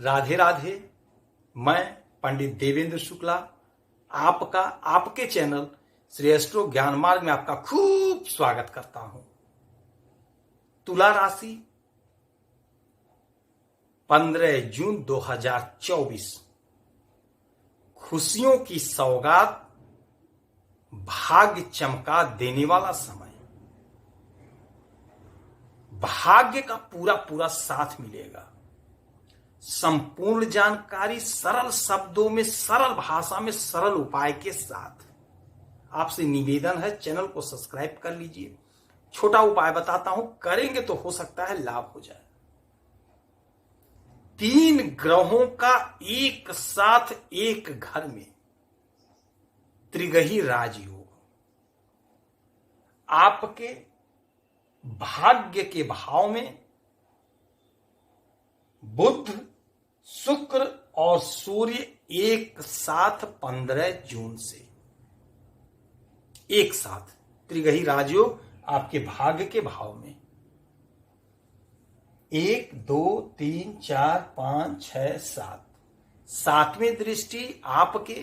राधे राधे। मैं पंडित देवेंद्र शुक्ला आपका आपके चैनल श्री एस्ट्रो ज्ञान मार्ग में आपका खूब स्वागत करता हूं। तुला राशि 15 जून 2024 खुशियों की सौगात, भाग्य चमका देने वाला समय। भाग्य का पूरा साथ मिलेगा। संपूर्ण जानकारी सरल शब्दों में, सरल भाषा में, सरल उपाय के साथ। आपसे निवेदन है, चैनल को सब्सक्राइब कर लीजिए। छोटा उपाय बताता हूं, करेंगे तो हो सकता है लाभ हो जाए। 3 ग्रहों का एक साथ एक घर में त्रिग्रही राजयोग आपके भाग्य के भाव में बुध, शुक्र और सूर्य एक साथ 15 जून से एक साथ त्रिग्रही राजयोग आपके भाग्य के भाव में 1 2 3 4 5 6 7 सातवें दृष्टि आपके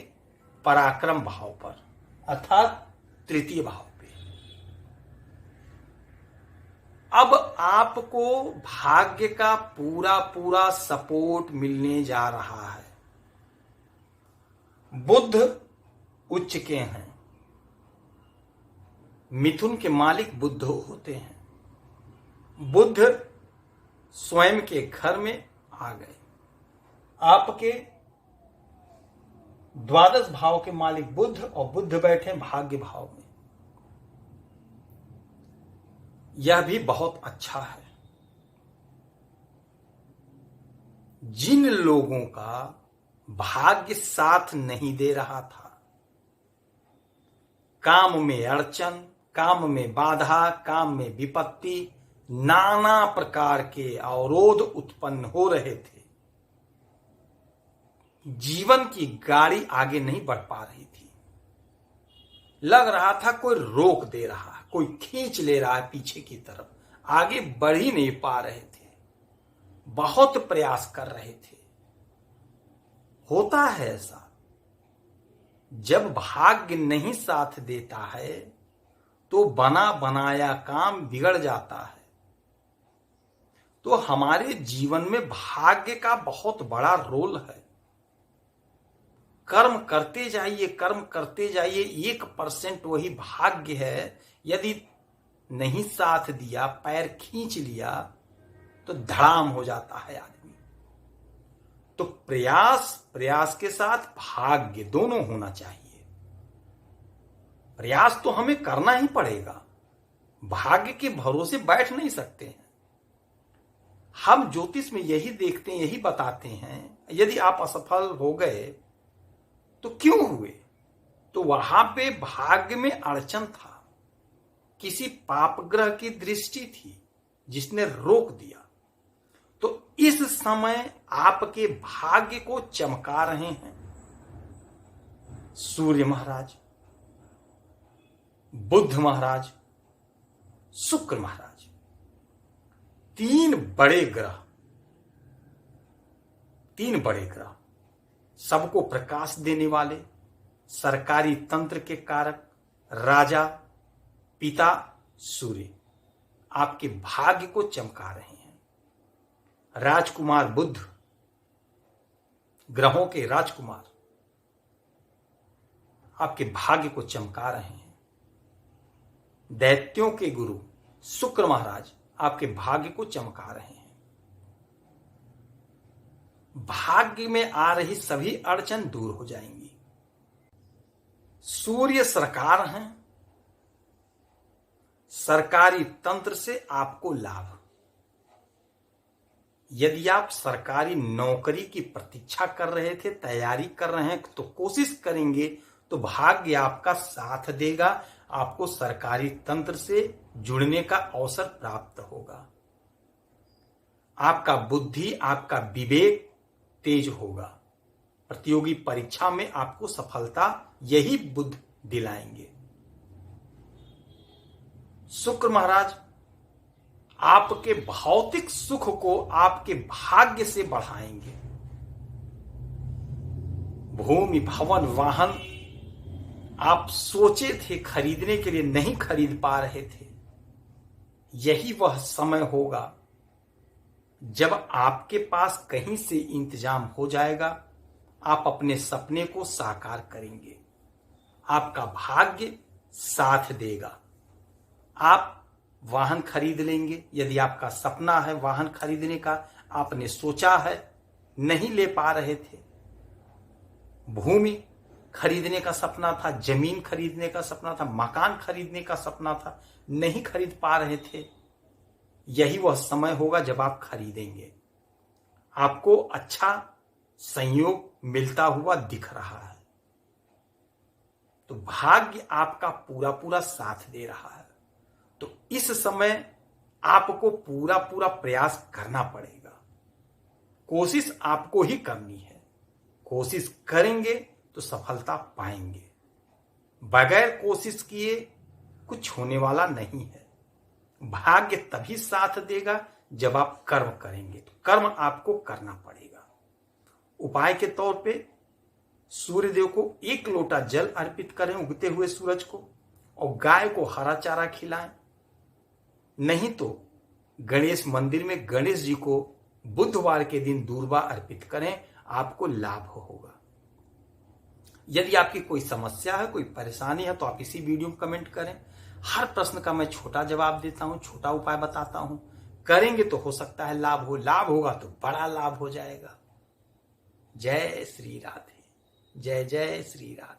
पराक्रम भाव पर अर्थात तृतीय भाव पे। अब आपको भाग्य का पूरा सपोर्ट मिलने जा रहा है। बुध उच्च के हैं, मिथुन के मालिक बुध होते हैं। बुध स्वयं के घर में आ गए। आपके द्वादश भाव के मालिक बुध और बुध बैठे भाग्य भाव में। यह भी बहुत अच्छा है। जिन लोगों का भाग्य साथ नहीं दे रहा था, काम में अड़चन, काम में बाधा, काम में विपत्ति, नाना प्रकार के अवरोध उत्पन्न हो रहे थे, जीवन की गाड़ी आगे नहीं बढ़ पा रही थी, लग रहा था कोई रोक दे रहा है, कोई खींच ले रहा है पीछे की तरफ, आगे बढ़ ही नहीं पा रहे थे, बहुत प्रयास कर रहे थे। होता है ऐसा, जब भाग्य नहीं साथ देता है तो बना बनाया काम बिगड़ जाता है। तो हमारे जीवन में भाग्य का बहुत बड़ा रोल है। कर्म करते जाइए, कर्म करते जाइए। 1% वही भाग्य है। यदि नहीं साथ दिया, पैर खींच लिया तो धड़ाम हो जाता है आदमी। तो प्रयास के साथ भाग्य दोनों होना चाहिए। प्रयास तो हमें करना ही पड़ेगा, भाग्य के भरोसे बैठ नहीं सकते हैं। हम ज्योतिष में यही देखते हैं, यही बताते हैं, यदि आप असफल हो गए तो क्यों हुए? तो वहां पे भाग्य में अड़चन था, किसी पाप ग्रह की दृष्टि थी जिसने रोक दिया। तो इस समय आपके भाग्य को चमका रहे हैं सूर्य महाराज, बुध महाराज, शुक्र महाराज। 3 बड़े ग्रह सबको प्रकाश देने वाले, सरकारी तंत्र के कारक, राजा पिता सूर्य आपके भाग्य को चमका रहे हैं। राजकुमार बुध, ग्रहों के राजकुमार, आपके भाग्य को चमका रहे हैं। दैत्यों के गुरु शुक्र महाराज आपके भाग्य को चमका रहे हैं। भाग्य में आ रही सभी अड़चन दूर हो जाएंगी। सूर्य सरकार हैं, सरकारी तंत्र से आपको लाभ। यदि आप सरकारी नौकरी की प्रतीक्षा कर रहे थे, तैयारी कर रहे हैं, तो कोशिश करेंगे तो भाग्य आपका साथ देगा। आपको सरकारी तंत्र से जुड़ने का अवसर प्राप्त होगा। आपका बुद्धि, आपका विवेक तेज होगा। प्रतियोगी परीक्षा में आपको सफलता यही बुध दिलाएंगे। शुक्र महाराज आपके भौतिक सुख को आपके भाग्य से बढ़ाएंगे। भूमि, भवन, वाहन आप सोचे थे खरीदने के लिए, नहीं खरीद पा रहे थे, यही वह समय होगा जब आपके पास कहीं से इंतजाम हो जाएगा। आप अपने सपने को साकार करेंगे, आपका भाग्य साथ देगा। आप वाहन खरीद लेंगे। यदि आपका सपना है वाहन खरीदने का, आपने सोचा है, नहीं ले पा रहे थे, भूमि खरीदने का सपना था, जमीन खरीदने का सपना था, मकान खरीदने का सपना था, नहीं खरीद पा रहे थे, यही वह समय होगा जब आप खरीदेंगे। आपको अच्छा संयोग मिलता हुआ दिख रहा है, तो भाग्य आपका पूरा पूरा साथ दे रहा है। तो इस समय आपको पूरा पूरा प्रयास करना पड़ेगा। कोशिश आपको ही करनी है। कोशिश करेंगे तो सफलता पाएंगे। बगैर कोशिश किए कुछ होने वाला नहीं है। भाग्य तभी साथ देगा जब आप कर्म करेंगे। तो कर्म आपको करना पड़ेगा। उपाय के तौर पे सूर्यदेव को 1 लोटा जल अर्पित करें, उगते हुए सूरज को, और गाय को हरा चारा खिलाएं। नहीं तो गणेश मंदिर में गणेश जी को बुधवार के दिन दूर्वा अर्पित करें, आपको लाभ होगा। यदि आपकी कोई समस्या है, कोई परेशानी है, तो आप इसी वीडियो में कमेंट करें। हर प्रश्न का मैं छोटा जवाब देता हूं, छोटा उपाय बताता हूं। करेंगे तो हो सकता है लाभ हो, लाभ होगा तो बड़ा लाभ हो जाएगा। जय श्री राधे, जय जय श्री राधे।